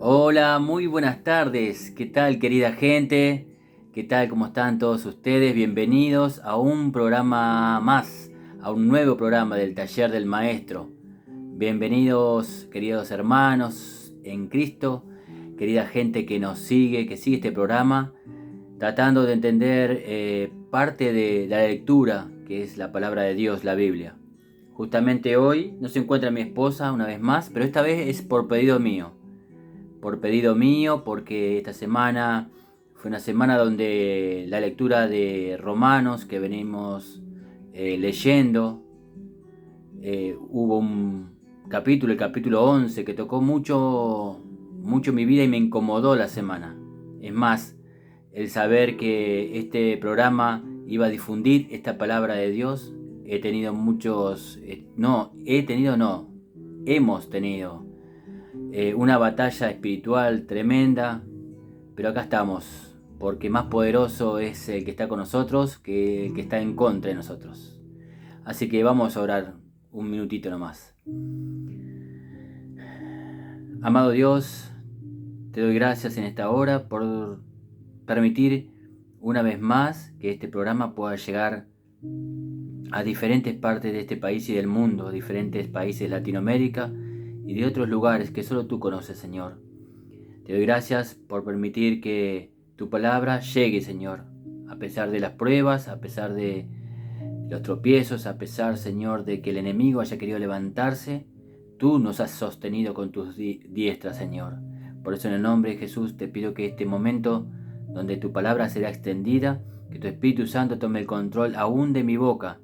Hola, muy buenas tardes. ¿Qué tal, querida gente? ¿Qué tal? ¿Cómo están todos ustedes? Bienvenidos a un programa más, a un nuevo programa del Taller del Maestro. Bienvenidos, queridos hermanos en Cristo, querida gente que nos sigue, que sigue este programa, tratando de entender parte de la lectura, que es la palabra de Dios, la Biblia. Justamente hoy no se encuentra mi esposa una vez más, pero esta vez es por pedido mío. Porque esta semana fue una semana donde la lectura de Romanos que venimos leyendo, hubo un capítulo, el capítulo 11, que tocó mucho mi vida y me incomodó la semana. Es más, el saber que este programa iba a difundir esta palabra de Dios, hemos tenido una batalla espiritual tremenda, pero acá estamos, porque más poderoso es el que está con nosotros que el que está en contra de nosotros. Así que vamos a orar un minutito nomás. Amado Dios, te doy gracias en esta hora por permitir una vez más que este programa pueda llegar a diferentes partes de este país y del mundo, diferentes países de Latinoamérica y de otros lugares que solo tú conoces, Señor. Te doy gracias por permitir que tu palabra llegue, Señor, a pesar de las pruebas, a pesar de los tropiezos, a pesar, Señor, de que el enemigo haya querido levantarse. Tú nos has sostenido con tus diestras, Señor. Por eso en el nombre de Jesús te pido que este momento donde tu palabra será extendida, que tu Espíritu Santo tome el control aún de mi boca,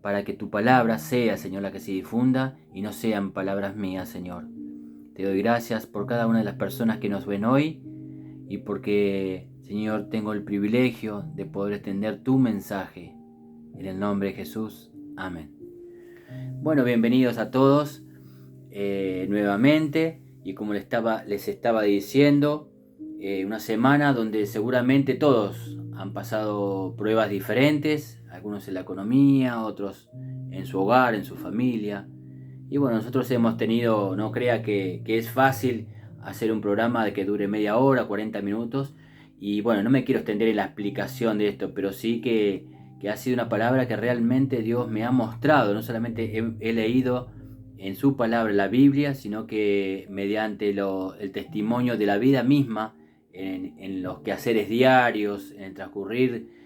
para que tu palabra sea, Señor, la que se difunda y no sean palabras mías, Señor. Te doy gracias por cada una de las personas que nos ven hoy y porque, Señor, tengo el privilegio de poder extender tu mensaje. En el nombre de Jesús. Amén. Bueno, bienvenidos a todos nuevamente. Y como les estaba diciendo, una semana donde seguramente todos han pasado pruebas diferentes, algunos en la economía, otros en su hogar, en su familia. Y bueno, nosotros hemos tenido, no crea que es fácil hacer un programa de que dure media hora, 40 minutos. Y bueno, no me quiero extender en la explicación de esto, pero sí que ha sido una palabra que realmente Dios me ha mostrado. No solamente he leído en su palabra la Biblia, sino que mediante el testimonio de la vida misma, en los quehaceres diarios, en el transcurrir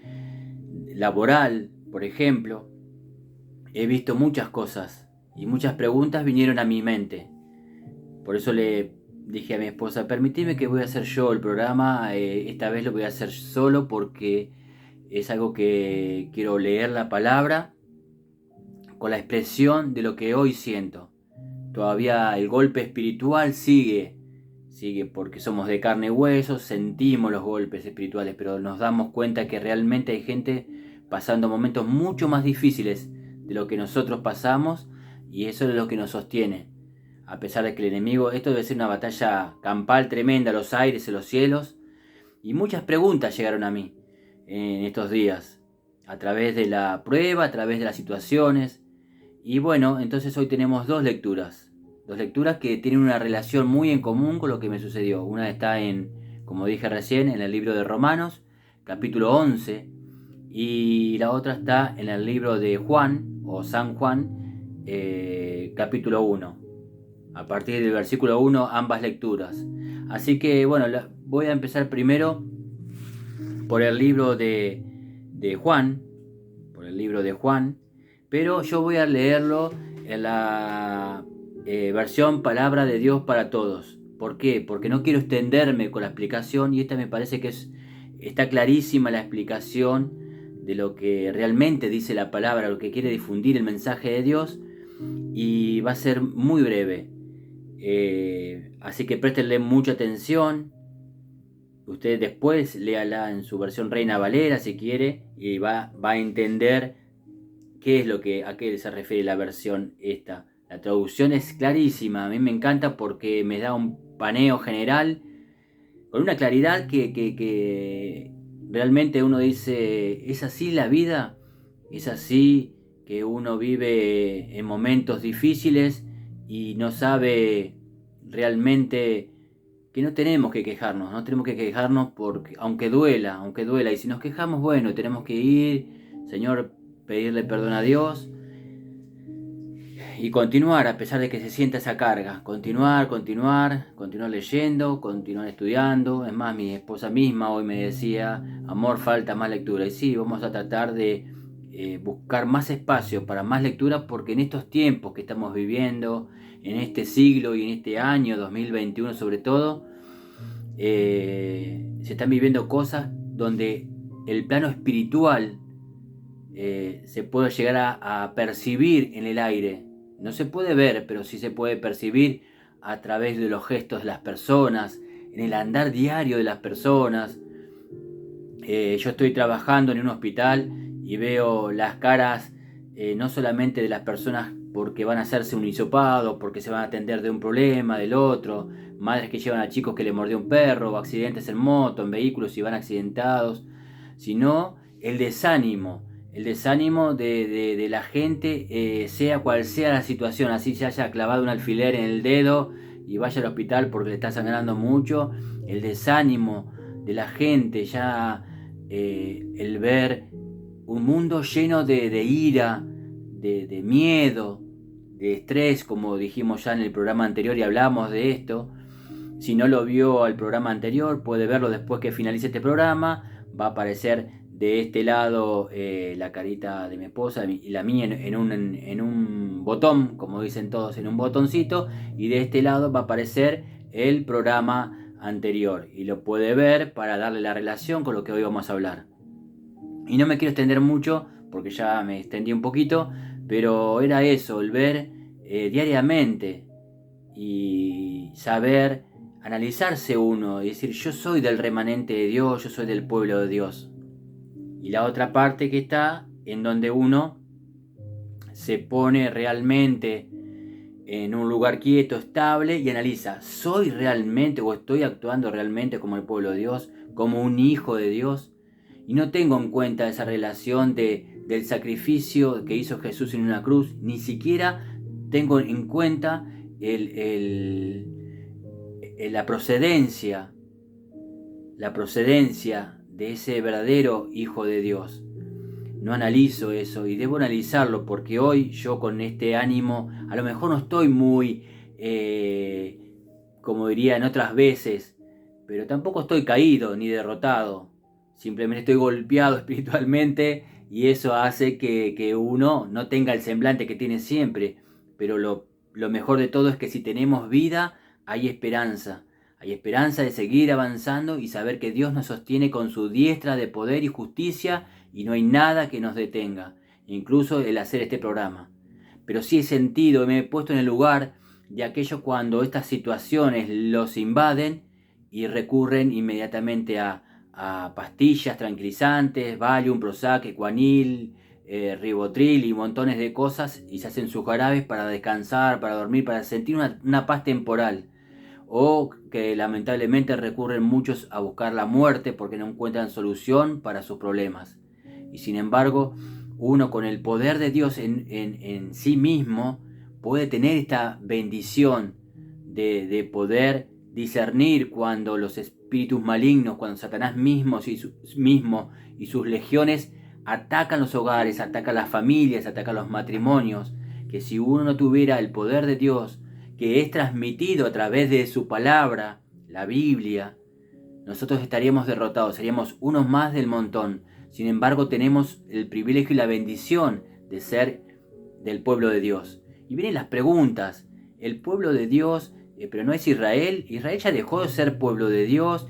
laboral, por ejemplo, he visto muchas cosas y muchas preguntas vinieron a mi mente. Por eso le dije a mi esposa, permíteme que voy a hacer yo el programa, esta vez lo voy a hacer solo porque es algo que quiero leer la palabra con la expresión de lo que hoy siento. Todavía el golpe espiritual sigue porque somos de carne y hueso, sentimos los golpes espirituales, pero nos damos cuenta que realmente hay gente pasando momentos mucho más difíciles de lo que nosotros pasamos, y eso es lo que nos sostiene. A pesar de que el enemigo, esto debe ser una batalla campal tremenda, los aires, en los cielos, y muchas preguntas llegaron a mí en estos días, a través de la prueba, a través de las situaciones. Y bueno, entonces hoy tenemos dos lecturas que tienen una relación muy en común con lo que me sucedió. Una está como dije recién, en el libro de Romanos, capítulo 11, y la otra está en el libro de Juan, o San Juan, capítulo 1. A partir del versículo 1, ambas lecturas. Así que bueno, voy a empezar primero por el libro de Juan, por el libro de Juan, pero yo voy a leerlo en la versión Palabra de Dios para Todos. ¿Por qué? Porque no quiero extenderme con la explicación, y esta me parece que está clarísima la explicación de lo que realmente dice la palabra, lo que quiere difundir el mensaje de Dios, y va a ser muy breve. Así que préstenle mucha atención. Usted después léala en su versión Reina Valera si quiere, y va a entender qué es a qué se refiere la versión esta. La traducción es clarísima, a mí me encanta porque me da un paneo general con una claridad que realmente uno dice, ¿es así la vida? ¿Es así que uno vive en momentos difíciles y no sabe realmente que no tenemos que quejarnos, no tenemos que quejarnos porque, aunque duela, y si nos quejamos, bueno, tenemos que ir, Señor, pedirle perdón a Dios y continuar a pesar de que se sienta esa carga, continuar leyendo, continuar estudiando. Es más, mi esposa misma hoy me decía, amor, falta más lectura. Y sí, vamos a tratar de buscar más espacio para más lectura, porque en estos tiempos que estamos viviendo, en este siglo y en este año 2021 sobre todo, se están viviendo cosas donde el plano espiritual se puede llegar a percibir en el aire. No se puede ver, pero sí se puede percibir a través de los gestos de las personas, en el andar diario de las personas. Yo estoy trabajando en un hospital y veo las caras no solamente de las personas porque van a hacerse un hisopado, porque se van a atender de un problema, del otro, madres que llevan a chicos que le mordió un perro, o accidentes en moto, en vehículos y van accidentados, sino el desánimo de la gente, sea cual sea la situación, así se haya clavado un alfiler en el dedo y vaya al hospital porque le está sangrando mucho, el desánimo de la gente, ya el ver un mundo lleno de ira, de miedo, de estrés, como dijimos ya en el programa anterior y hablamos de esto. Si no lo vio al programa anterior, puede verlo después que finalice este programa. Va a aparecer de este lado la carita de mi esposa y la mía en un botón, como dicen todos, en un botoncito. Y de este lado va a aparecer el programa anterior. Y lo puede ver para darle la relación con lo que hoy vamos a hablar. Y no me quiero extender mucho, porque ya me extendí un poquito, pero era eso, el ver diariamente y saber analizarse uno y decir, yo soy del remanente de Dios, yo soy del pueblo de Dios. Y la otra parte que está en donde uno se pone realmente en un lugar quieto, estable y analiza, ¿soy realmente o estoy actuando realmente como el pueblo de Dios, como un hijo de Dios? Y no tengo en cuenta esa relación del sacrificio que hizo Jesús en una cruz, ni siquiera tengo en cuenta la procedencia de ese verdadero Hijo de Dios. No analizo eso y debo analizarlo, porque hoy yo con este ánimo a lo mejor no estoy muy, como diría en otras veces, pero tampoco estoy caído ni derrotado. Simplemente estoy golpeado espiritualmente y eso hace que uno no tenga el semblante que tiene siempre. Pero lo mejor de todo es que si tenemos vida, hay esperanza. Hay esperanza de seguir avanzando y saber que Dios nos sostiene con su diestra de poder y justicia y no hay nada que nos detenga, incluso el hacer este programa. Pero sí he sentido, me he puesto en el lugar de aquellos cuando estas situaciones los invaden y recurren inmediatamente a pastillas tranquilizantes, Valium, Prozac, Equanil, Ribotril y montones de cosas, y se hacen sus jarabes para descansar, para dormir, para sentir una paz temporal. O que lamentablemente recurren muchos a buscar la muerte porque no encuentran solución para sus problemas. Y sin embargo, uno con el poder de Dios en sí mismo puede tener esta bendición de poder discernir cuando los espíritus malignos, cuando Satanás mismo y sus legiones atacan los hogares, atacan las familias, atacan los matrimonios. Que si uno no tuviera el poder de Dios, que es transmitido a través de su palabra, la Biblia, nosotros estaríamos derrotados, seríamos unos más del montón. Sin embargo, tenemos el privilegio y la bendición de ser del pueblo de Dios. Y vienen las preguntas. El pueblo de Dios, pero no es Israel. Israel ya dejó de ser pueblo de Dios.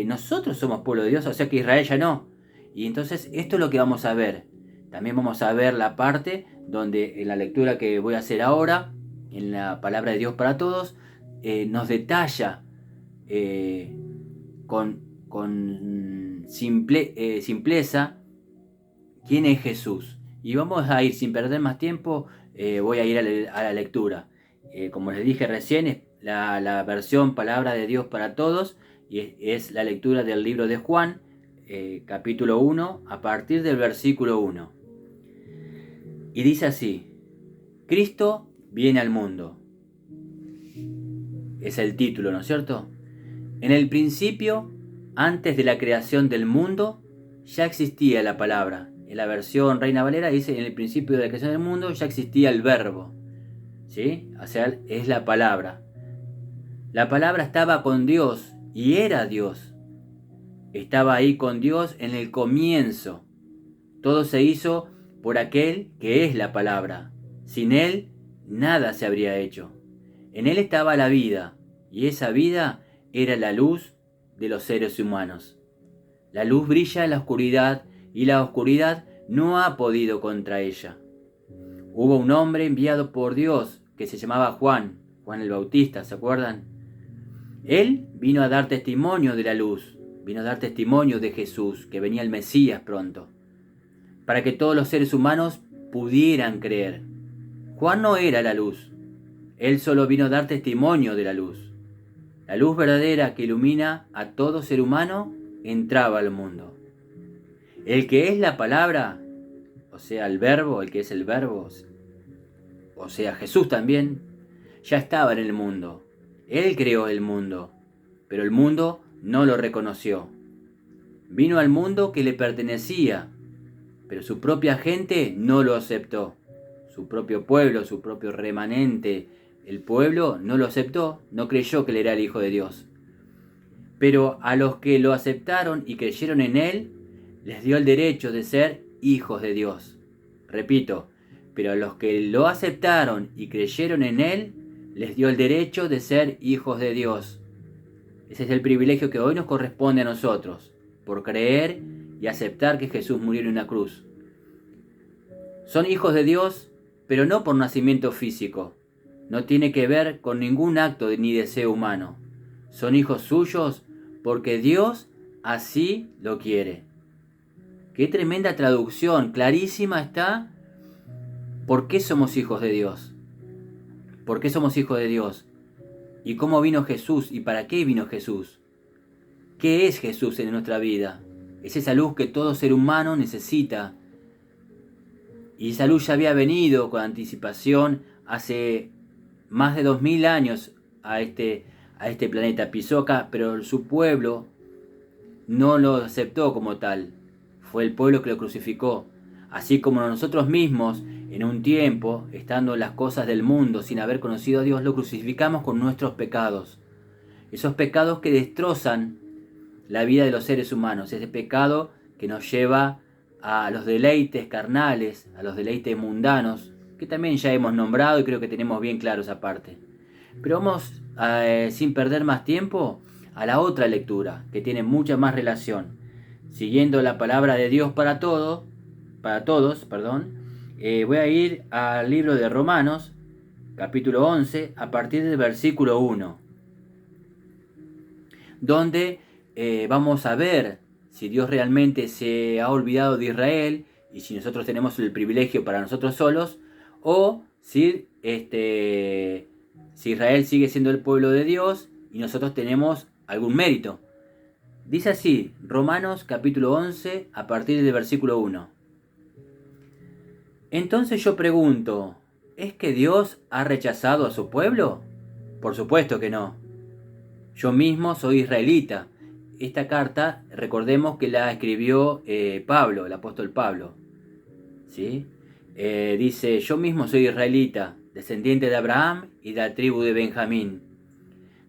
Nosotros somos pueblo de Dios, o sea que Israel ya no. Y entonces esto es lo que vamos a ver. También vamos a ver la parte donde en la lectura que voy a hacer ahora, en la palabra de Dios para todos, nos detalla con simpleza quién es Jesús. Y vamos a ir sin perder más tiempo, voy a ir a la lectura. Como les dije recién, es la versión Palabra de Dios para Todos, y es la lectura del libro de Juan, capítulo 1, a partir del versículo 1. Y dice así: Cristo viene al mundo. Es el título, ¿no es cierto? En el principio, antes de la creación del mundo, ya existía la palabra. En la versión Reina Valera dice, en el principio de la creación del mundo ya existía el verbo. ¿Sí? O sea, es la palabra. La palabra estaba con Dios y era Dios. Estaba ahí con Dios en el comienzo. Todo se hizo por aquel que es la palabra. Sin él, nada se habría hecho. En él estaba la vida, y esa vida era la luz de los seres humanos. La luz brilla en la oscuridad, y la oscuridad no ha podido contra ella. Hubo un hombre enviado por Dios que se llamaba Juan el Bautista, ¿se acuerdan? Él vino a dar testimonio de la luz, vino a dar testimonio de Jesús, que venía el Mesías pronto, para que todos los seres humanos pudieran creer. Juan no era la luz, él solo vino a dar testimonio de la luz. La luz verdadera que ilumina a todo ser humano entraba al mundo. El que es la palabra, o sea, el verbo, el que es el verbo, o sea, Jesús también, ya estaba en el mundo. Él creó el mundo, pero el mundo no lo reconoció. Vino al mundo que le pertenecía, pero su propia gente no lo aceptó. Su propio pueblo, su propio remanente, el pueblo no lo aceptó, no creyó que él era el Hijo de Dios. Pero a los que lo aceptaron y creyeron en él, les dio el derecho de ser hijos de Dios. Repito, pero a los que lo aceptaron y creyeron en él, les dio el derecho de ser hijos de Dios. Ese es el privilegio que hoy nos corresponde a nosotros, por creer y aceptar que Jesús murió en una cruz. Son hijos de Dios, pero no por nacimiento físico. No tiene que ver con ningún acto ni deseo humano. Son hijos suyos porque Dios así lo quiere. Qué tremenda traducción, clarísima está. ¿Por qué somos hijos de Dios? ¿Por qué somos hijos de Dios? ¿Y cómo vino Jesús? ¿Y para qué vino Jesús? ¿Qué es Jesús en nuestra vida? Es esa luz que todo ser humano necesita. Y esa luz ya había venido con anticipación hace más de 2000 años a este planeta. Pisó acá, pero su pueblo no lo aceptó como tal. Fue el pueblo que lo crucificó. Así como nosotros mismos, en un tiempo, estando en las cosas del mundo, sin haber conocido a Dios, lo crucificamos con nuestros pecados. Esos pecados que destrozan la vida de los seres humanos. Ese pecado que nos lleva a los deleites carnales, a los deleites mundanos, que también ya hemos nombrado y creo que tenemos bien claro esa parte. Pero vamos, sin perder más tiempo, a la otra lectura, que tiene mucha más relación. Siguiendo la palabra de Dios para todos, voy a ir al libro de Romanos, capítulo 11, a partir del versículo 1, donde vamos a ver si Dios realmente se ha olvidado de Israel y si nosotros tenemos el privilegio para nosotros solos, o si Israel sigue siendo el pueblo de Dios y nosotros tenemos algún mérito. Dice así, Romanos capítulo 11, a partir del versículo 1. Entonces yo pregunto, ¿es que Dios ha rechazado a su pueblo? Por supuesto que no. Yo mismo soy israelita. Esta carta, recordemos que la escribió Pablo, el apóstol Pablo. ¿Sí? Dice, yo mismo soy israelita, descendiente de Abraham y de la tribu de Benjamín.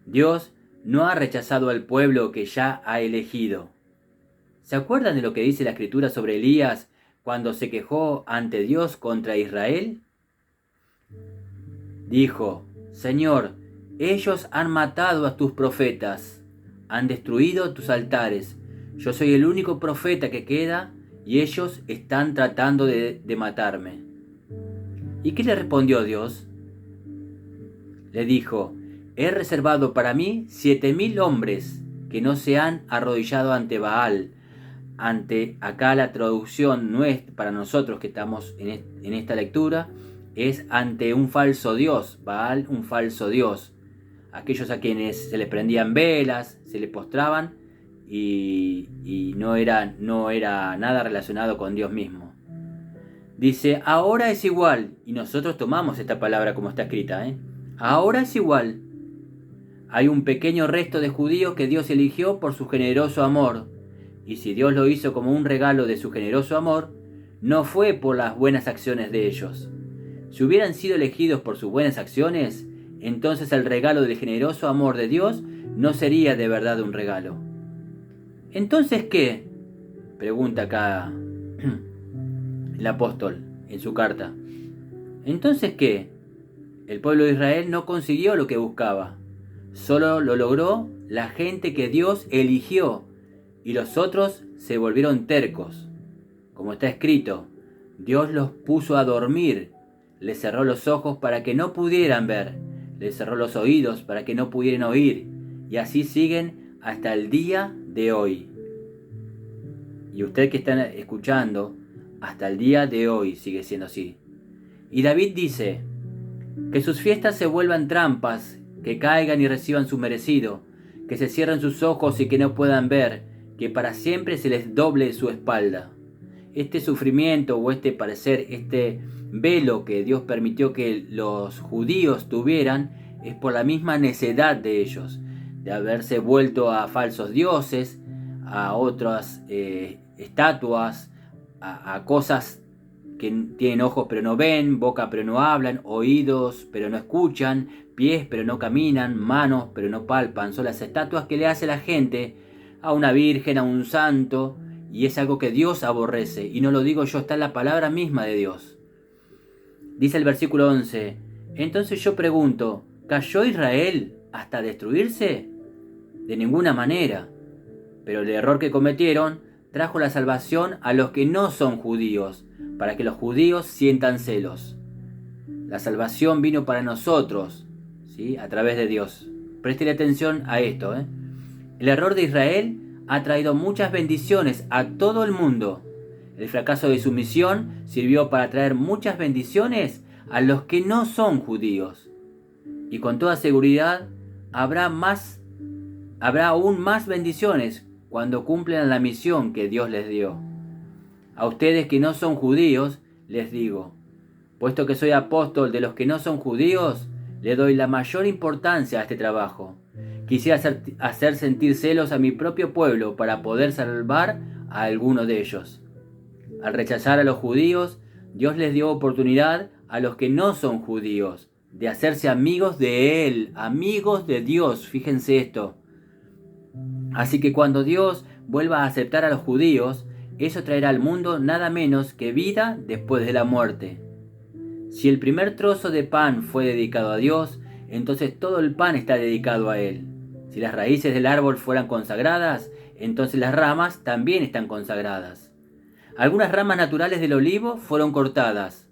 Dios no ha rechazado al pueblo que ya ha elegido. ¿Se acuerdan de lo que dice la Escritura sobre Elías cuando se quejó ante Dios contra Israel? Dijo, Señor, ellos han matado a tus profetas, han destruido tus altares. Yo soy el único profeta que queda y ellos están tratando de matarme. ¿Y qué le respondió Dios? Le dijo, he reservado para mí 7000 hombres que no se han arrodillado ante Baal. Acá la traducción no es para nosotros que estamos en esta lectura, es ante un falso dios, Baal, un falso dios. Aquellos a quienes se les prendían velas, se les postraban y no era nada relacionado con Dios mismo. Dice, ahora es igual, y nosotros tomamos esta palabra como está escrita, ahora es igual. Hay un pequeño resto de judíos que Dios eligió por su generoso amor. Y si Dios lo hizo como un regalo de su generoso amor, no fue por las buenas acciones de ellos. Si hubieran sido elegidos por sus buenas acciones, entonces el regalo del generoso amor de Dios no sería de verdad un regalo. ¿Entonces qué?, pregunta acá el apóstol en su carta. ¿Entonces qué? El pueblo de Israel no consiguió lo que buscaba. Solo lo logró la gente que Dios eligió, y los otros se volvieron tercos. Como está escrito, Dios los puso a dormir, les cerró los ojos para que no pudieran ver, les cerró los oídos para que no pudieran oír, y así siguen hasta el día de hoy. Y usted que está escuchando, hasta el día de hoy sigue siendo así. Y David dice, que sus fiestas se vuelvan trampas, que caigan y reciban su merecido, que se cierren sus ojos y que no puedan ver, que para siempre se les doble su espalda. Este sufrimiento o este parecer, este velo que Dios permitió que los judíos tuvieran, es por la misma necedad de ellos, de haberse vuelto a falsos dioses, a otras estatuas, a cosas que tienen ojos pero no ven, boca pero no hablan, oídos pero no escuchan, pies pero no caminan, manos pero no palpan. Son las estatuas que le hace la gente a una virgen, a un santo, y es algo que Dios aborrece. Y no lo digo yo, está en la palabra misma de Dios. Dice el versículo 11, entonces yo pregunto, ¿cayó Israel hasta destruirse? De ninguna manera. Pero el error que cometieron trajo la salvación a los que no son judíos, para que los judíos sientan celos. La salvación vino para nosotros, ¿sí?, a través de Dios. Préstele atención a esto. El error de Israel ha traído muchas bendiciones a todo el mundo. El fracaso de su misión sirvió para traer muchas bendiciones a los que no son judíos. Y con toda seguridad habrá aún más bendiciones cuando cumplan la misión que Dios les dio. A ustedes que no son judíos, les digo, puesto que soy apóstol de los que no son judíos, le doy la mayor importancia a este trabajo. Quisiera hacer sentir celos a mi propio pueblo para poder salvar a alguno de ellos. Al rechazar a los judíos, Dios les dio oportunidad a los que no son judíos de hacerse amigos de Él, amigos de Dios. Fíjense esto. Así que cuando Dios vuelva a aceptar a los judíos, eso traerá al mundo nada menos que vida después de la muerte. Si el primer trozo de pan fue dedicado a Dios, entonces todo el pan está dedicado a Él. Si las raíces del árbol fueran consagradas, entonces las ramas también están consagradas. Algunas ramas naturales del olivo fueron cortadas.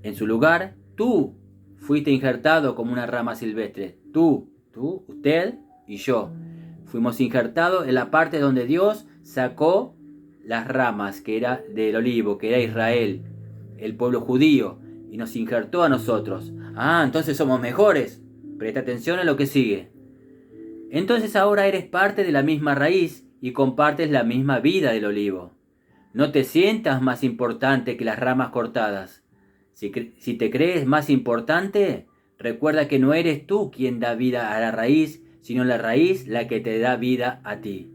En su lugar, tú fuiste injertado como una rama silvestre. Tú, usted y yo. Fuimos injertados en la parte donde Dios sacó las ramas, que era del olivo, que era Israel, el pueblo judío, y nos injertó a nosotros. Entonces somos mejores. Presta atención a lo que sigue. Entonces ahora eres parte de la misma raíz y compartes la misma vida del olivo. No te sientas más importante que las ramas cortadas. Si te crees más importante, recuerda que no eres tú quien da vida a la raíz, sino la raíz la que te da vida a ti.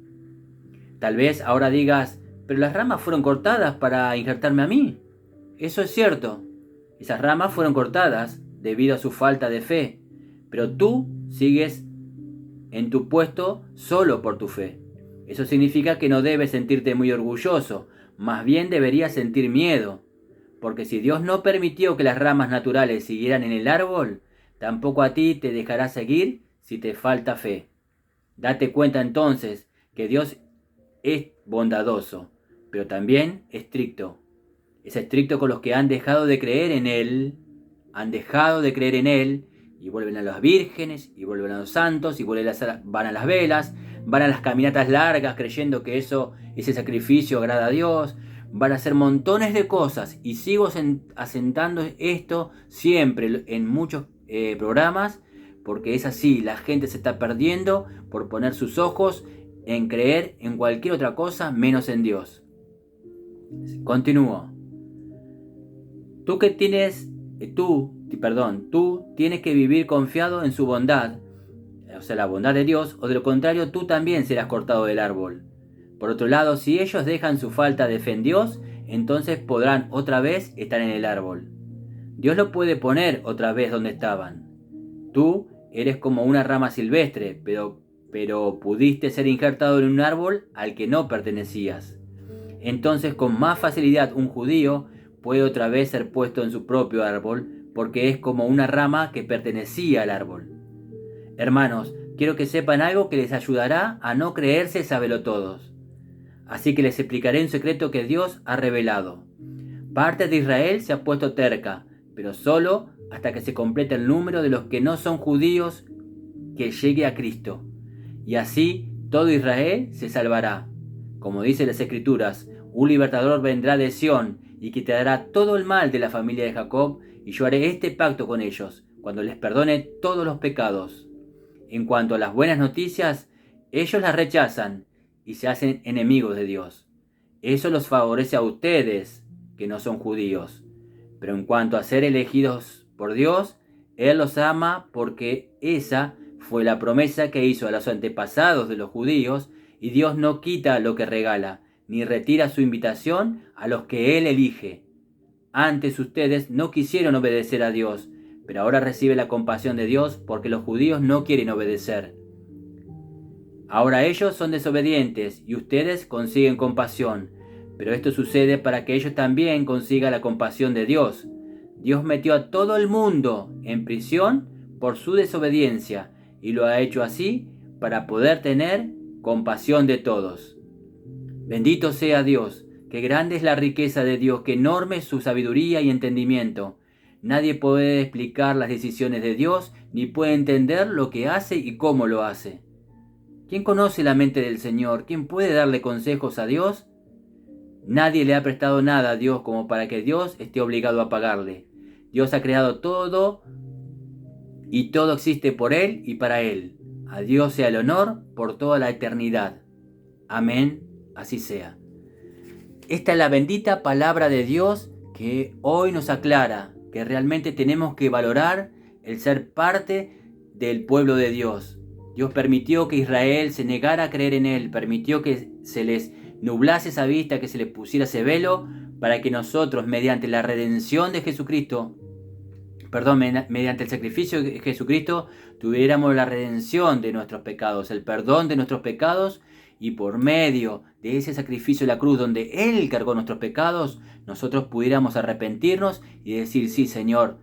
Tal vez ahora digas, pero las ramas fueron cortadas para injertarme a mí. Eso es cierto. Esas ramas fueron cortadas debido a su falta de fe, pero tú sigues en tu puesto solo por tu fe. Eso significa que no debes sentirte muy orgulloso, más bien deberías sentir miedo, porque si Dios no permitió que las ramas naturales siguieran en el árbol, tampoco a ti te dejará seguir si te falta fe. Date cuenta entonces que Dios es bondadoso, pero también estricto. Es estricto con los que han dejado de creer en Él, y vuelven a las vírgenes, y vuelven a los santos, y van a las velas, van a las caminatas largas creyendo que ese sacrificio agrada a Dios, van a hacer montones de cosas, y sigo asentando esto siempre en muchos programas, porque es así, la gente se está perdiendo por poner sus ojos en creer en cualquier otra cosa menos en Dios. Continúo. Tú tienes que vivir confiado en su bondad, o sea, la bondad de Dios, o de lo contrario tú también serás cortado del árbol. Por otro lado, si ellos dejan su falta de fe en Dios, entonces podrán otra vez estar en el árbol. Dios lo puede poner otra vez donde estaban. Tú eres como una rama silvestre, pero pudiste ser injertado en un árbol al que no pertenecías. Entonces con más facilidad un judío puede otra vez ser puesto en su propio árbol, porque es como una rama que pertenecía al árbol. Hermanos, quiero que sepan algo que les ayudará a no creerse sabelotodos. Así que les explicaré un secreto que Dios ha revelado. Parte de Israel se ha puesto terca, pero solo hasta que se complete el número de los que no son judíos que llegue a Cristo. Y así todo Israel se salvará. Como dice las Escrituras, un libertador vendrá de Sión y quitará todo el mal de la familia de Jacob, y yo haré este pacto con ellos, cuando les perdone todos los pecados. En cuanto a las buenas noticias, ellos las rechazan y se hacen enemigos de Dios. Eso los favorece a ustedes, que no son judíos. Pero en cuanto a ser elegidos por Dios, Él los ama porque esa fue la promesa que hizo a los antepasados de los judíos, y Dios no quita lo que regala, ni retira su invitación a los que Él elige. Antes ustedes no quisieron obedecer a Dios, pero ahora recibe la compasión de Dios porque los judíos no quieren obedecer. Ahora ellos son desobedientes y ustedes consiguen compasión, pero esto sucede para que ellos también consigan la compasión de Dios. Dios metió a todo el mundo en prisión por su desobediencia y lo ha hecho así para poder tener compasión de todos. Bendito sea Dios, que grande es la riqueza de Dios, que enorme es su sabiduría y entendimiento. Nadie puede explicar las decisiones de Dios, ni puede entender lo que hace y cómo lo hace. ¿Quién conoce la mente del Señor? ¿Quién puede darle consejos a Dios? Nadie le ha prestado nada a Dios como para que Dios esté obligado a pagarle. Dios ha creado todo y todo existe por Él y para Él. A Dios sea el honor por toda la eternidad. Amén, así sea. Esta es la bendita palabra de Dios que hoy nos aclara que realmente tenemos que valorar el ser parte del pueblo de Dios. Dios permitió que Israel se negara a creer en Él, permitió que se les nublase esa vista, que se les pusiera ese velo, para que nosotros, mediante la redención de Jesucristo, mediante el sacrificio de Jesucristo, tuviéramos la redención de nuestros pecados, el perdón de nuestros pecados, y por medio de ese sacrificio de la cruz, donde Él cargó nuestros pecados, nosotros pudiéramos arrepentirnos y decir: sí, Señor,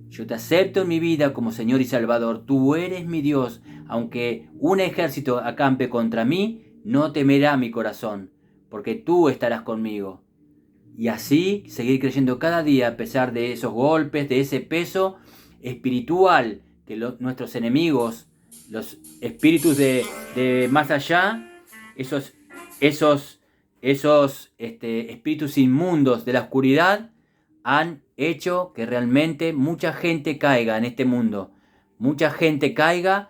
yo te acepto en mi vida como Señor y Salvador, tú eres mi Dios, aunque un ejército acampe contra mí, no temerá mi corazón, porque tú estarás conmigo. Y así seguir creyendo cada día a pesar de esos golpes, de ese peso espiritual que nuestros enemigos, los espíritus de más allá, esos espíritus inmundos de la oscuridad, han hecho que realmente mucha gente caiga en este mundo. Mucha gente caiga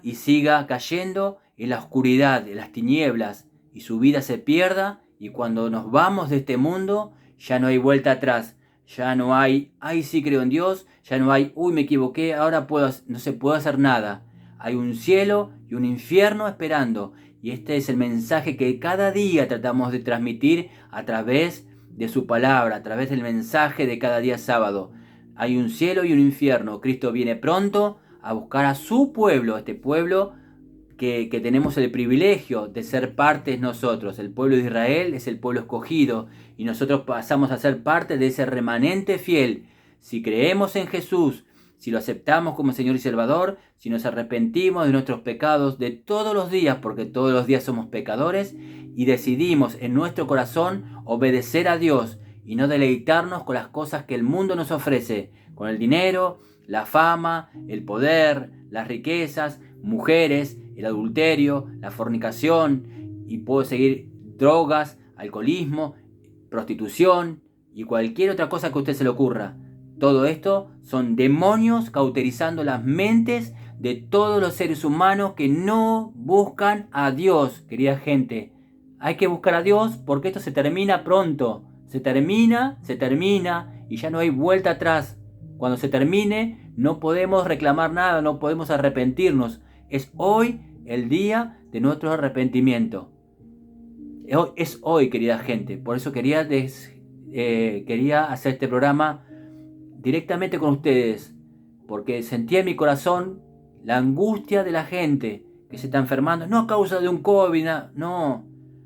y siga cayendo en la oscuridad, en las tinieblas, y su vida se pierda, y cuando nos vamos de este mundo ya no hay vuelta atrás. Ya no hay, ay, sí creo en Dios, ya no hay, uy, me equivoqué, ahora no se puede hacer nada. Hay un cielo y un infierno esperando, y este es el mensaje que cada día tratamos de transmitir a través de su palabra, a través del mensaje de cada día sábado. Hay un cielo y un infierno. Cristo viene pronto a buscar a su pueblo, este pueblo que tenemos el privilegio de ser partes nosotros. El pueblo de Israel es el pueblo escogido y nosotros pasamos a ser parte de ese remanente fiel. Si creemos en Jesús, si lo aceptamos como Señor y Salvador, si nos arrepentimos de nuestros pecados de todos los días, porque todos los días somos pecadores, y decidimos en nuestro corazón obedecer a Dios y no deleitarnos con las cosas que el mundo nos ofrece, con el dinero, la fama, el poder, las riquezas, mujeres, el adulterio, la fornicación, y puedo seguir drogas, alcoholismo, prostitución y cualquier otra cosa que a usted se le ocurra. Todo esto son demonios cauterizando las mentes de todos los seres humanos que no buscan a Dios, querida gente. Hay que buscar a Dios porque esto se termina pronto. Se termina y ya no hay vuelta atrás. Cuando se termine no podemos reclamar nada, no podemos arrepentirnos. Es hoy el día de nuestro arrepentimiento. Es hoy, querida gente. Por eso quería hacer este programa directamente con ustedes, porque sentí en mi corazón la angustia de la gente que se está enfermando, no a causa de un COVID, no,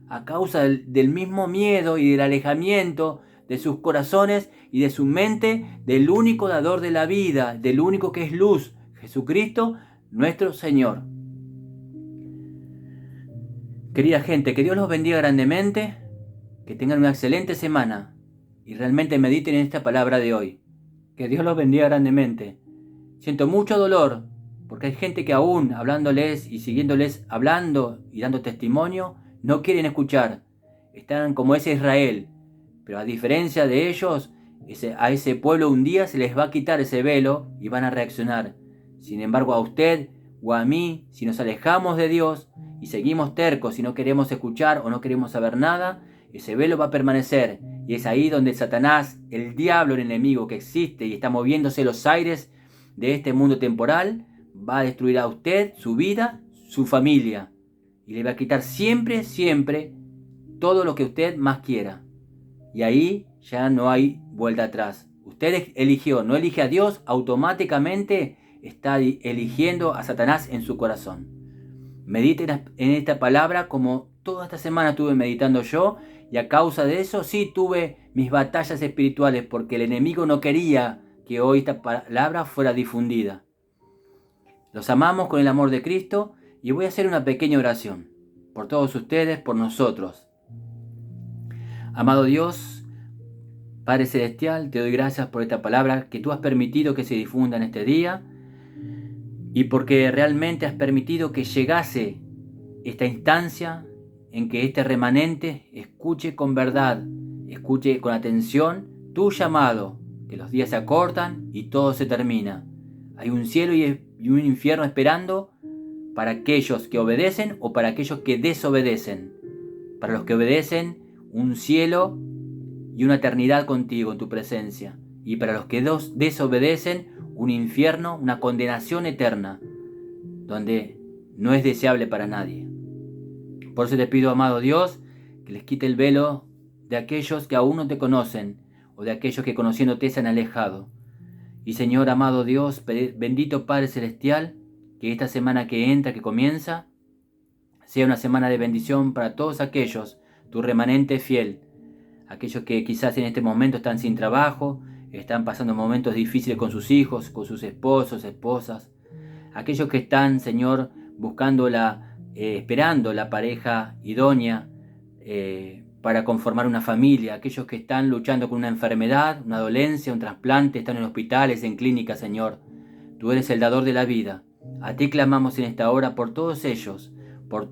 a causa del mismo miedo y del alejamiento de sus corazones y de su mente del único dador de la vida, del único que es luz, Jesucristo, nuestro Señor. Querida gente, que Dios los bendiga grandemente, que tengan una excelente semana y realmente mediten en esta palabra de hoy. Que Dios los bendiga grandemente. Siento mucho dolor porque hay gente que aún hablándoles y siguiéndoles hablando y dando testimonio, no quieren escuchar. Están como ese Israel. Pero a diferencia de ellos, a ese pueblo un día se les va a quitar ese velo y van a reaccionar. Sin embargo, a usted o a mí, si nos alejamos de Dios y seguimos tercos y no queremos escuchar o no queremos saber nada, ese velo va a permanecer. Y es ahí donde Satanás, el diablo, el enemigo que existe y está moviéndose los aires de este mundo temporal, va a destruir a usted, su vida, su familia. Y le va a quitar siempre, siempre todo lo que usted más quiera. Y ahí ya no hay vuelta atrás. Usted eligió, no elige a Dios, automáticamente está eligiendo a Satanás en su corazón. Mediten en esta palabra como toda esta semana estuve meditando yo, y a causa de eso sí tuve mis batallas espirituales, porque el enemigo no quería que hoy esta palabra fuera difundida. Los amamos con el amor de Cristo y voy a hacer una pequeña oración por todos ustedes, por nosotros. Amado Dios, Padre Celestial, te doy gracias por esta palabra que tú has permitido que se difunda en este día y porque realmente has permitido que llegase esta instancia en que este remanente escuche con verdad, escuche con atención tu llamado, que los días se acortan y todo se termina. Hay un cielo y un infierno esperando para aquellos que obedecen o para aquellos que desobedecen. Para los que obedecen, un cielo y una eternidad contigo en tu presencia. Y para los que desobedecen, un infierno, una condenación eterna, donde no es deseable para nadie. Por eso te pido, amado Dios, que les quite el velo de aquellos que aún no te conocen o de aquellos que conociéndote se han alejado. Y Señor, amado Dios, bendito Padre Celestial, que esta semana que entra, que comienza, sea una semana de bendición para todos aquellos, tu remanente fiel, aquellos que quizás en este momento están sin trabajo, están pasando momentos difíciles con sus hijos, con sus esposos, esposas, aquellos que están, Señor, buscando esperando la pareja idónea para conformar una familia, aquellos que están luchando con una enfermedad, una dolencia, un trasplante, están en hospitales, en clínicas, Señor. Tú eres el dador de la vida. A ti clamamos en esta hora por todos ellos,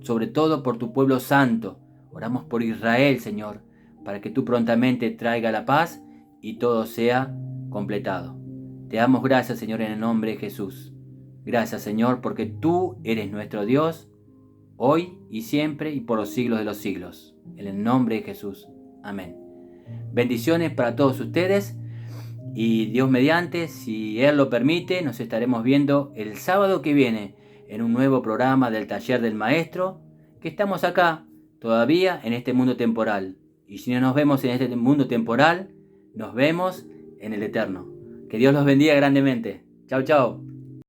sobre todo por tu pueblo santo. Oramos por Israel, Señor, para que tú prontamente traiga la paz y todo sea completado. Te damos gracias, Señor, en el nombre de Jesús. Gracias, Señor, porque tú eres nuestro Dios, hoy y siempre y por los siglos de los siglos. En el nombre de Jesús. Amén. Bendiciones para todos ustedes y Dios mediante, si Él lo permite, nos estaremos viendo el sábado que viene en un nuevo programa del Taller del Maestro, que estamos acá todavía en este mundo temporal. Y si no nos vemos en este mundo temporal, nos vemos en el eterno. Que Dios los bendiga grandemente. Chao, chao.